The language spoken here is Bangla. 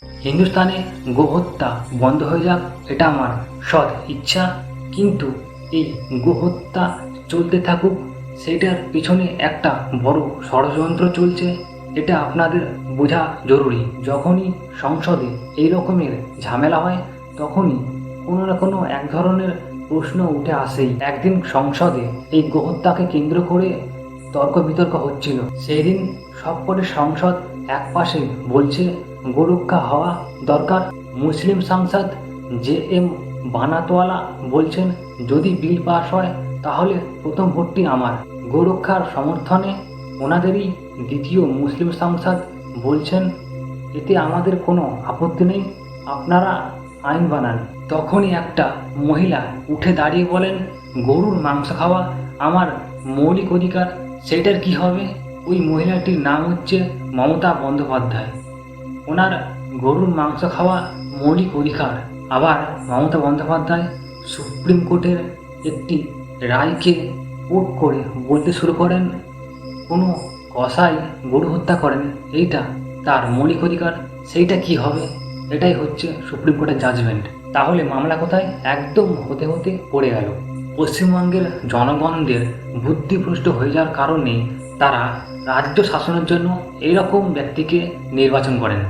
হিন্দুস্তানে গোহত্যা বন্ধ হয়ে যাক, এটা আমার সৎ ইচ্ছা। কিন্তু এই গোহত্যা চলতে থাকুক, সেটার পিছনে একটা বড় ষড়যন্ত্র চলছে, এটা আপনাদের বোঝা জরুরি। যখনই সংসদে এই রকমের ঝামেলা হয়, তখনই কোনো না কোনো এক ধরনের প্রশ্ন উঠে আসেই। একদিন সংসদে এই গোহত্যাকে কেন্দ্র করে তর্ক বিতর্ক হচ্ছিল। সেই দিন সবকটি সংসদ এক পাশে বলছে গোরক্ষা হওয়া দরকার। মুসলিম সাংসদ JM বানাতওয়ালা বলছেন যদি বিল পাস হয় তাহলে প্রথম ভোটটি আমার। গোরক্ষার সমর্থনে ওনাদেরই দ্বিতীয় মুসলিম সাংসদ বলছেন এতে আমাদের কোনো আপত্তি নেই, আপনারা আইন বানান। তখনই একটা মহিলা উঠে দাঁড়িয়ে বলেন গরুর মাংস খাওয়া আমার মৌলিক অধিকার, সেটার কি হবে? ওই মহিলাটির নাম হচ্ছে মমতা বন্দ্যোপাধ্যায়। ওনার গরুর মাংস খাওয়া মৌলিক অধিকার। আবার মমতা বন্দ্যোপাধ্যায় সুপ্রিম কোর্টের একটি রায়কে কোট করে বলতে শুরু করেন কোনো কসাই গরু হত্যা করেন, এইটা তার মৌলিক অধিকার, সেইটা কি হবে? এটাই হচ্ছে সুপ্রিম কোর্টের জাজমেন্ট। তাহলে মামলা কোথায়? একদম হতে হতে পড়ে গেল। পশ্চিমবঙ্গের জনগণদের বুদ্ধিভ্রষ্ট হয়ে যাওয়ার কারণে তারা রাজ্য শাসনের জন্য এইরকম ব্যক্তিকে নির্বাচন করেন।